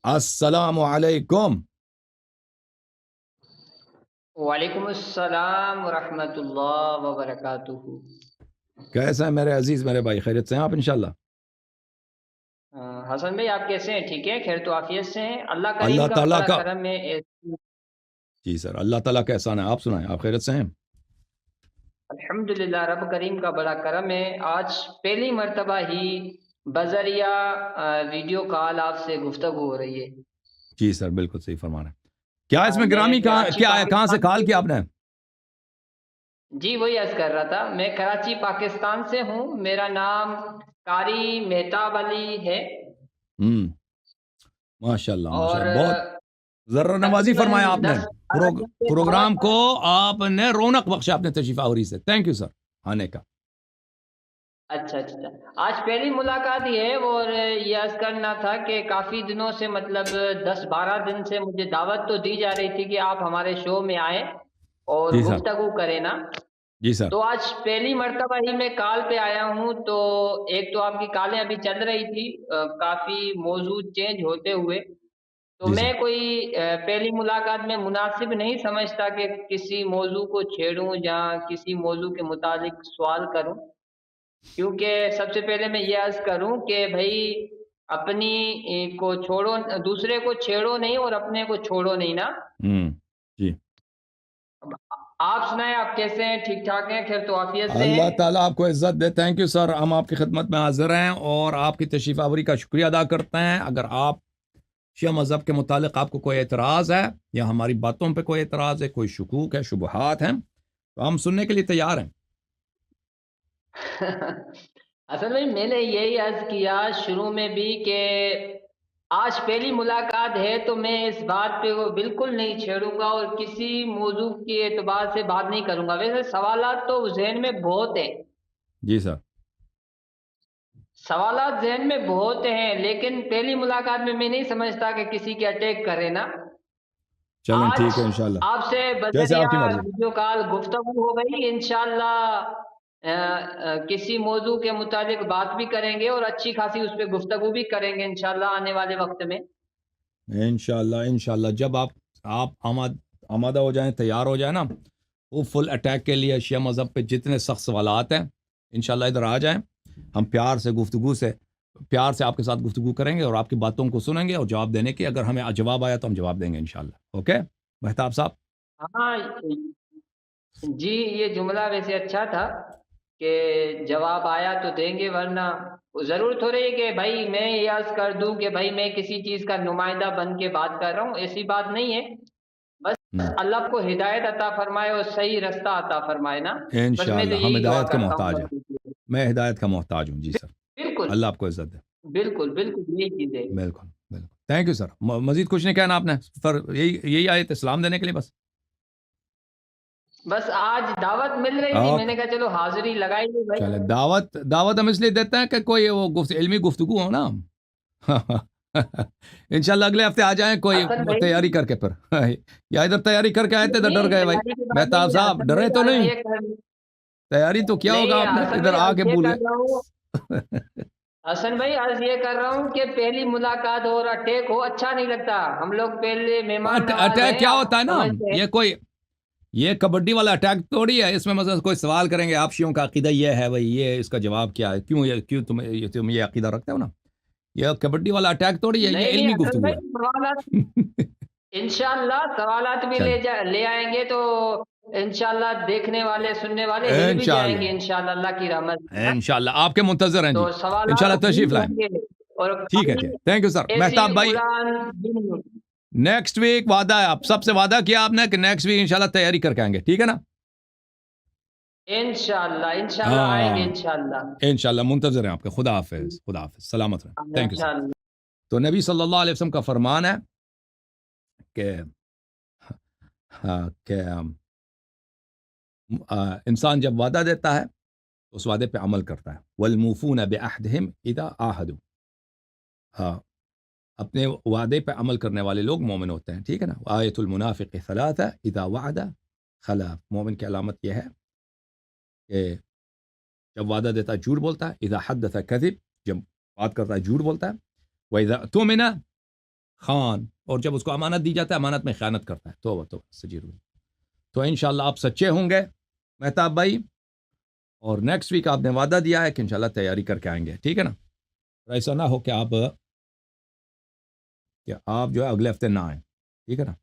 السلام علیکم. وعلیکم السلام ورحمۃ اللہ وبرکاتہ. کیسے ہیں میرے عزیز میرے بھائی؟ خیریت سے ہیں آپ انشاءاللہ؟ حسن بھائی آپ کیسے ہیں؟ ٹھیک ہے، خیر تو عافیت سے ہیں. اللہ اللہ کریم کا تعالیٰ بڑا کا کرم ہے. جی سر، اللہ تعالیٰ کا احسان ہے. آپ سنائیں، آپ خیریت سے ہیں؟ الحمدللہ رب کریم کا بڑا کرم ہے. آج پہلی مرتبہ ہی بذریعہ ویڈیو کال آپ سے گفتگو ہو رہی ہے. جی سر، بالکل صحیح فرما رہے ہیں. کیا اس میں میں گرامی کراچی کیا ہے؟ کہاں سے پاکستان کال سے. کیا آپ نے؟ جی وہی عرض کر رہا تھا، میں کراچی پاکستان سے ہوں. میرا نام قاری مہتاب علی ہے. ماشاء اللہ ماشاء اور اللہ، بہت ذرہ نوازی تقریباً فرمایا آپ نے. 10-12 دن سے پروگرام دعوت کو ہے. آپ نے رونق بخشا اپنے تشریف آوری سے. تھینک یو سر آنے کا. اچھا اچھا. آج پہلی ملاقات ہی ہے اور یہ عرض کرنا تھا کہ کافی دنوں سے، مطلب 10-12 دن سے مجھے دعوت تو دی جا رہی تھی کہ آپ ہمارے شو میں آئیں اور جی سر. گفتگو کریں نا. جی سر. تو آج پہلی مرتبہ ہی میں کال پہ آیا ہوں. تو ایک تو آپ کی کالیں ابھی چل رہی تھی، کافی موضوع چینج ہوتے ہوئے. تو جی سر. میں کوئی پہلی ملاقات میں مناسب نہیں سمجھتا کہ کسی موضوع کو چھیڑوں یا کسی موضوع کے متعلق سوال کروں. کیونکہ سب سے پہلے میں یہ عرض کروں کہ بھائی اپنی کو چھوڑو، دوسرے کو چھیڑو نہیں اور اپنے کو چھوڑو نہیں نا. جی. اب آپ سنائیں، آپ کیسے ہیں؟ ٹھیک ٹھاک ہیں؟ خیر تو عافیت سے اللہ ہیں؟ تعالیٰ آپ کو عزت دے. Thank you sir. ہم آپ کی خدمت میں حاضر ہیں اور آپ کی تشریف آوری کا شکریہ ادا کرتے ہیں. اگر آپ شیعہ مذہب کے متعلق آپ کو کوئی اعتراض ہے یا ہماری باتوں پہ کوئی اعتراض ہے، کوئی شکوک ہے، شبہات ہیں، تو ہم سننے کے لیے تیار ہیں. اصل میں نے یہی عرض کیا شروع میں بھی کہ آج پہلی ملاقات ہے تو میں اس بات پہ وہ بالکل نہیں چھیڑوں گا اور کسی موضوع کے اعتبار سے بات نہیں کروں گا. ویسے سوالات تو ذہن میں بہت ہیں، جی سر. سوالات ذہن میں بہت ہیں، لیکن پہلی ملاقات میں نہیں سمجھتا کہ کسی کے اٹیک کرے نا. چلیں آج ٹھیک ہے انشاءاللہ، آپ سے جیسے آپ بذریعہ کی مرضی. ویڈیو کال گفتگو ہو گئی. انشاءاللہ کسی موضوع کے متعلق بات بھی کریں گے اور اچھی خاصی اس پہ گفتگو بھی کریں گے انشاءاللہ آنے والے وقت میں. انشاءاللہ انشاءاللہ جب آپ آمادہ ہو جائیں، تیار ہو جائیں نا، وہ فل اٹیک کے لیے شیعہ مذہب پہ جتنے سخت سوالات ہیں انشاءاللہ ادھر آ جائیں. ہم پیار سے آپ کے ساتھ گفتگو کریں گے اور آپ کی باتوں کو سنیں گے اور جواب دینے کی، اگر ہمیں جواب آیا تو ہم جواب دیں گے انشاءاللہ. اوکے مہتاب صاحب؟ ہاں جی، یہ جملہ ویسے اچھا تھا کہ جواب آیا تو دیں گے، ورنہ ضرور تھوڑی ہے کہ بھائی میں یہ عرض کر دوں کہ بھائی میں کسی چیز کا نمائندہ بن کے بات کر رہا ہوں. ایسی بات نہیں ہے. بس اللہ کو ہدایت عطا فرمائے اور صحیح رستہ عطا فرمائے نا. بس میں تو انشاءاللہ ہم یہی دعا ہدایت کے کرتا محتاج ہیں. ہوں. میں ہدایت کا محتاج ہوں. جی سر. بالکل اللہ آپ کو عزت دے. بالکل بالکل یہی چیز ہے. بالکل بالکل. Thank you sir. مزید کچھ نہیں کہنا آپ نے سر؟ یہی آئے تھے اسلام دینے کے لیے بس؟ بس آج دعوت مل رہی تھی، میں اوکے. نے کہا چلو حاضری لگائی لی بھائی. چلے، دعوت ہم اس لیے دیتے ہیں کہ کوئی وہ علمی گفتگو ہو نا. انشاءاللہ اگلے ہفتے آ جائیں کوئی حسن بھائی تیاری کر کے. پھر یا ادھر تیاری کر کے آئے تھے تو ڈر نہیں، گئے بھائی. تیاری کی بات مہتاب نہیں ہے صاحب حسن ڈرے بھائی. تو آج نہیں؟ یہ کر تیاری تو کیا ہوگا نہیں آپ نے، حسن ادھر بھائی، آ آج کے یہ بھول کر رہا ہوں. گئے. حسن بھائی آج یہ کر رہا ہوں کہ پہلی ملاقات ہو اور اٹیک ہو، اچھا نہیں لگتا. ہم لوگ پہلے مہمان نواز اٹیک ہیں، کیا آپ ہوتا ہے نا، سمجھتے ہیں. یہ کبڈی والا اٹیک تھوڑی ہے. اس میں مثلا کوئی سوال کریں گے، آپ شیعوں کا عقیدہ یہ ہے بھائی، یہ اس کا جواب کیا ہے، کیوں تم یہ عقیدہ رکھتے ہو نا. یہ کبڈی والا اٹیک تھوڑی ہے، یہ نہیں نہیں علمی حسن گفتگو بھائی، ہے. سوالات انشاءاللہ سوالات بھی چل لے آئیں گے تو انشاءاللہ دیکھنے والے سننے والے ہل بھی جائیں انشاءاللہ گے انشاءاللہ اللہ کی رحمت سے. انشاءاللہ آپ کے منتظر ہیں جی. تو سوالات انشاءاللہ تشریف بھی لائیں. ہوں گے اور ٹھیک ہے کافی ٹھیک. Thank you sir. ایسی مہتاب بھائی قرآن دن. نیکسٹ ویک وعدہ ہے، آپ سب سے وعدہ کیا آپ نے کہ نیکسٹ ویک انشاءاللہ تیاری کر کے آئیں گے، ٹھیک ہے نا؟ انشاءاللہ آئیں گے ہاں انشاءاللہ. انشاءاللہ منتظر ہیں آپ کے. خدا حافظ. خدا حافظ. سلامت رہیں. Thank you sir. انشاءاللہ. تو نبی صلی اللہ علیہ وسلم کا فرمان ہے کہ کہ انسان جب وعدہ دیتا ہے تو اس وعدے پہ عمل کرتا ہے. والموفون بعہدہم اذا عاہدوا. ہاں، اپنے وعدے پہ عمل کرنے والے لوگ مومن ہوتے ہیں، ٹھیک ہے نا. آیت المنافق ثلاثہ اذا وعد خلف. مومن کی علامت یہ ہے کہ جب وعدہ دیتا ہے جھوٹ بولتا ہے. اذا حدث کذب. جب بات کرتا ہے جھوٹ بولتا ہے. واذا اؤتمن خان، اور جب اس کو امانت دی جاتا ہے امانت میں خیانت کرتا ہے. توبہ سجیر ہوئی. تو انشاءاللہ آپ سچے ہوں گے مہتاب بھائی، اور نیکسٹ ویک آپ نے وعدہ دیا ہے کہ انشاءاللہ تیاری کر کے آئیں گے، ٹھیک ہے نا؟ ایسا نہ ہو کہ آپ جو ہے اگلے ہفتے نہ آئیں، ٹھیک ہے نا؟